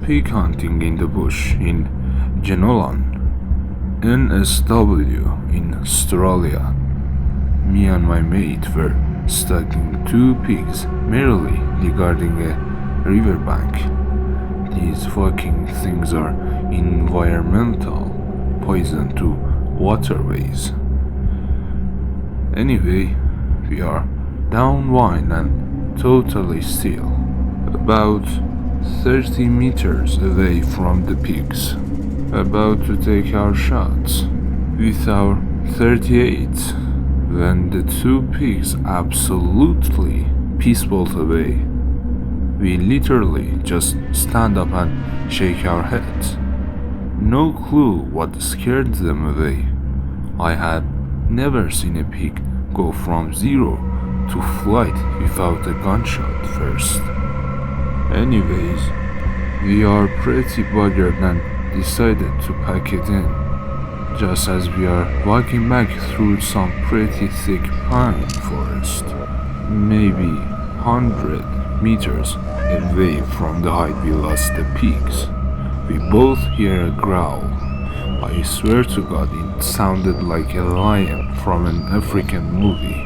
pig hunting in the bush in Genolan, NSW in Australia. Me and my mate were stalking two pigs merrily regarding a riverbank. These fucking things are environmental poison to waterways. Anyway, we are downwind and totally still, about 30 meters away from the pigs, about to take our shots with our 38, when the two pigs absolutely peaceful away. We literally just stand up and shake our heads. No clue what scared them away. I had never seen a pig go from zero to flight without a gunshot first. Anyways, we are pretty buggered and decided to pack it in. Just as we are walking back through some pretty thick pine forest, maybe 100 meters away from the height we lost the pigs, we both hear a growl. I swear to God, it sounded like a lion from an African movie.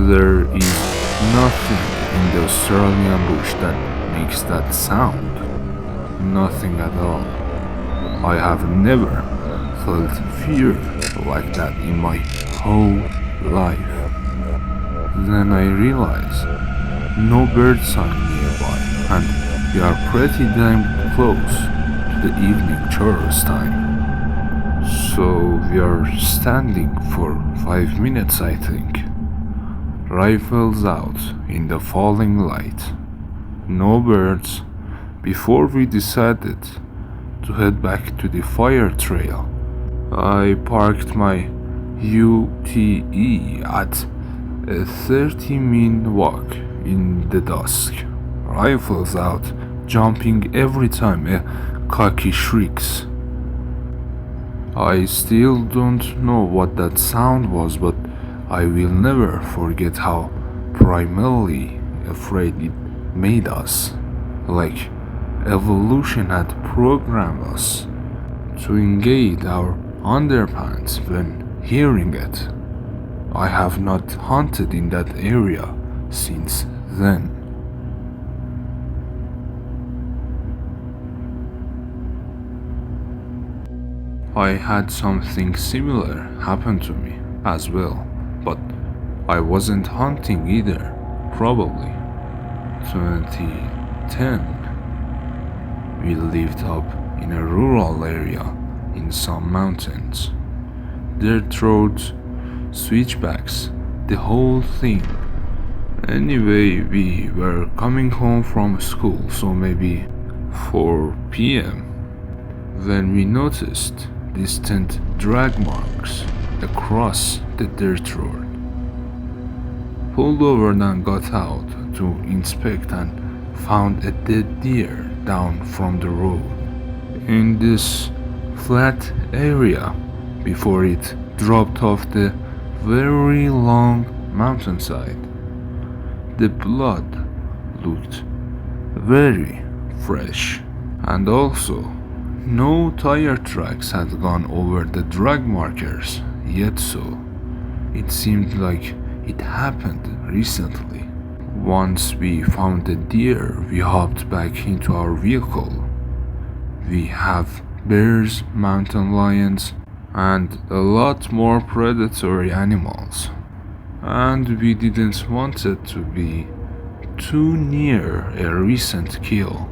There is nothing in the Australian bush that makes that sound. Nothing at all. I have never felt fear like that in my whole life. Then I realize no bird sign nearby, and we are pretty damn close to the evening chorus time. So we are standing for 5 minutes, I think. Rifles out in the falling light. No birds before we decided to head back to the fire trail. I parked my UTE at a 30-minute walk in the dusk. Rifles out, jumping every time a cocky shrieks. I still don't know what that sound was, but I will never forget how primarily afraid it made us. Like evolution had programmed us to engage our underpants when hearing it. I have not hunted in that area since then. I had something similar happen to me as well, but I wasn't hunting either. Probably 2010. We lived up in a rural area in some mountains. Dirt roads, switchbacks, the whole thing. Anyway, we were coming home from school, so maybe 4 p.m. when we noticed distant drag marks across the dirt road. Pulled over and got out to inspect and found a dead deer down from the road in this flat area before it dropped off the very long mountainside. The blood looked very fresh, and also no tire tracks had gone over the drag markers yet, so it seemed like it happened recently. Once we found the deer, we hopped back into our vehicle. We have bears, mountain lions, and a lot more predatory animals. And we didn't want it to be too near a recent kill.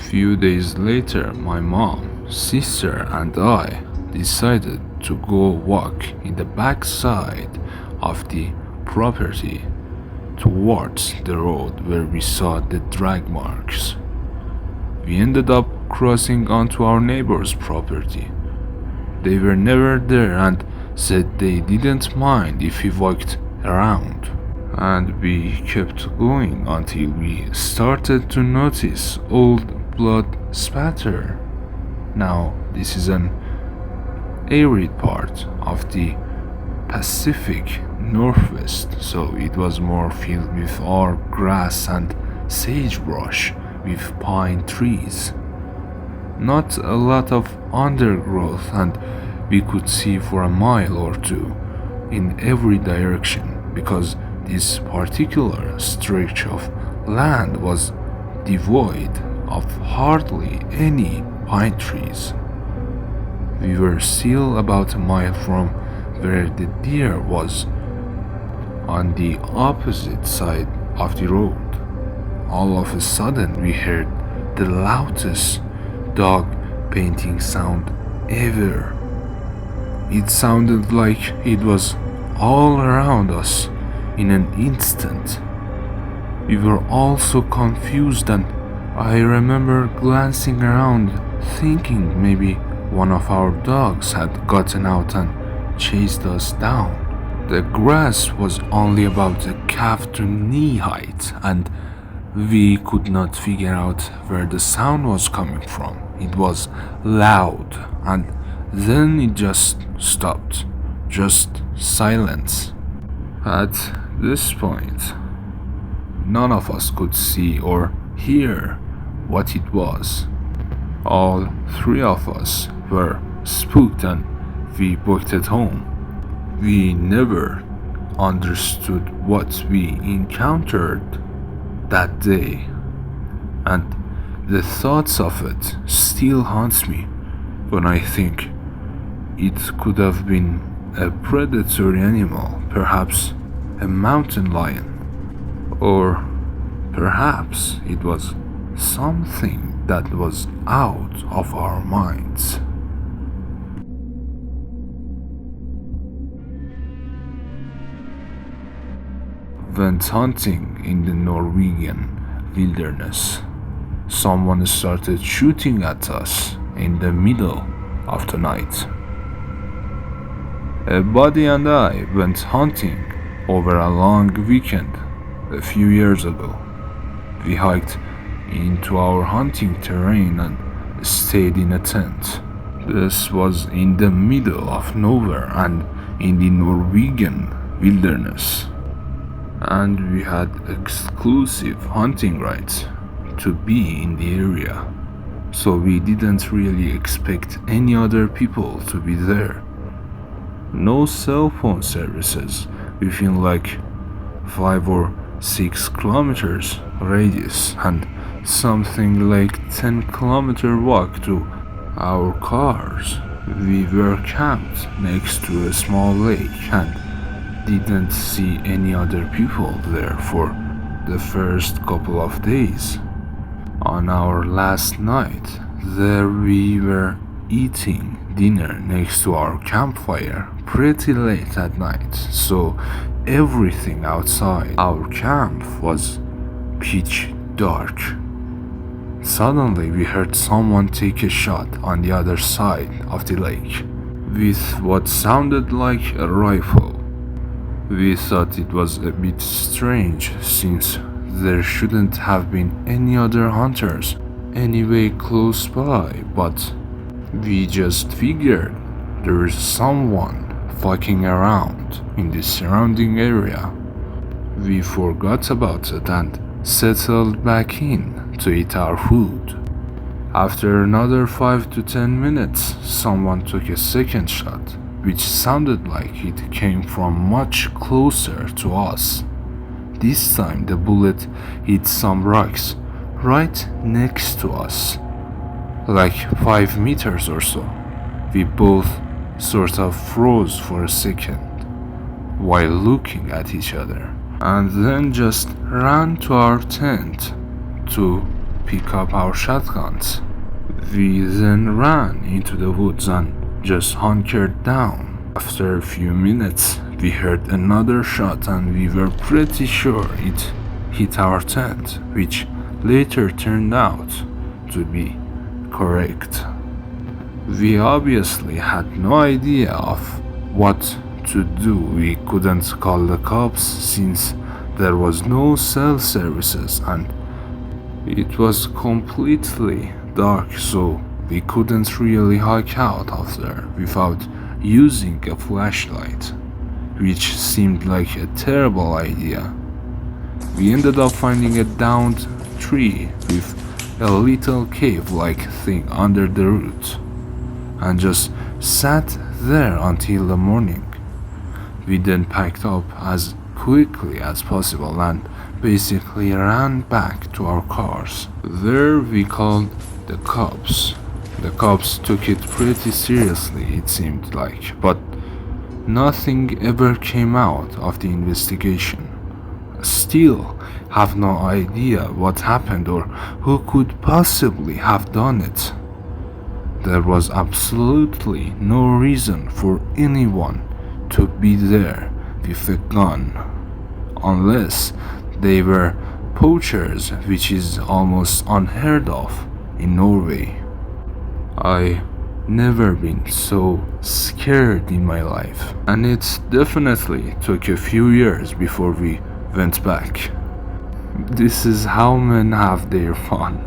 Few days later, my mom, sister, and I decided to go walk in the backside of the property towards the road where we saw the drag marks. We ended up crossing onto our neighbor's property. They were never there and said they didn't mind if we walked around. And we kept going until we started to notice old blood spatter. Now, this is an arid part of the Pacific Northwest, so it was more filled with our grass and sagebrush, with pine trees. Not a lot of undergrowth, and we could see for a mile or two in every direction because this particular stretch of land was devoid of hardly any pine trees. We were still about a mile from where the deer was, on the opposite side of the road. All of a sudden, we heard the loudest dog painting sound ever. It sounded like it was all around us in an instant. We were all so confused, and I remember glancing around thinking maybe one of our dogs had gotten out and chased us down. The grass was only about a calf to knee height, and we could not figure out where the sound was coming from. It was loud, and then it just stopped. Just silence. At this point, none of us could see or hear what it was. All three of us were spooked, and we booked it home. We never understood what we encountered that day, and the thoughts of it still haunts me when I think it could have been a predatory animal, perhaps a mountain lion, or perhaps it was something that was out of our minds. Went hunting in the Norwegian wilderness. Someone started shooting at us in the middle of the night. A buddy and I went hunting over a long weekend a few years ago. We hiked into our hunting terrain and stayed in a tent. This was in the middle of nowhere and in the Norwegian wilderness, and we had exclusive hunting rights to be in the area, so we didn't really expect any other people to be there. No cell phone services within like 5 or 6 kilometers radius, and something like 10-kilometer walk to our cars. We were camped next to a small lake and didn't see any other people there for the first couple of days. On our last night there, we were eating dinner next to our campfire pretty late at night, so everything outside our camp was pitch dark. Suddenly we heard someone take a shot on the other side of the lake with what sounded like a rifle. We thought it was a bit strange since there shouldn't have been any other hunters anyway close by, but we just figured there's someone fucking around in the surrounding area. We forgot about it and settled back in to eat our food. After another 5 to 10 minutes, someone took a second shot, which sounded like it came from much closer to us. This time the bullet hit some rocks right next to us, like 5 meters or so. We both sort of froze for a second while looking at each other, and then just ran to our tent to pick up our shotguns. We then ran into the woods and just hunkered down. After a few minutes, we heard another shot and we were pretty sure it hit our tent, which later turned out to be correct. We obviously had no idea of what to do. We couldn't call the cops since there was no cell services and it was completely dark, so we couldn't really hike out of there without using a flashlight, which seemed like a terrible idea. We ended up finding a downed tree with a little cave-like thing under the root, and just sat there until the morning. We then packed up as quickly as possible and basically ran back to our cars. There we called the cops. The cops took it pretty seriously, it seemed like, but nothing ever came out of the investigation. Still have no idea what happened or who could possibly have done it. There was absolutely no reason for anyone to be there with a gun, unless they were poachers, which is almost unheard of in Norway. I never been so scared in my life, and it definitely took a few years before we went back. This is how men have their fun.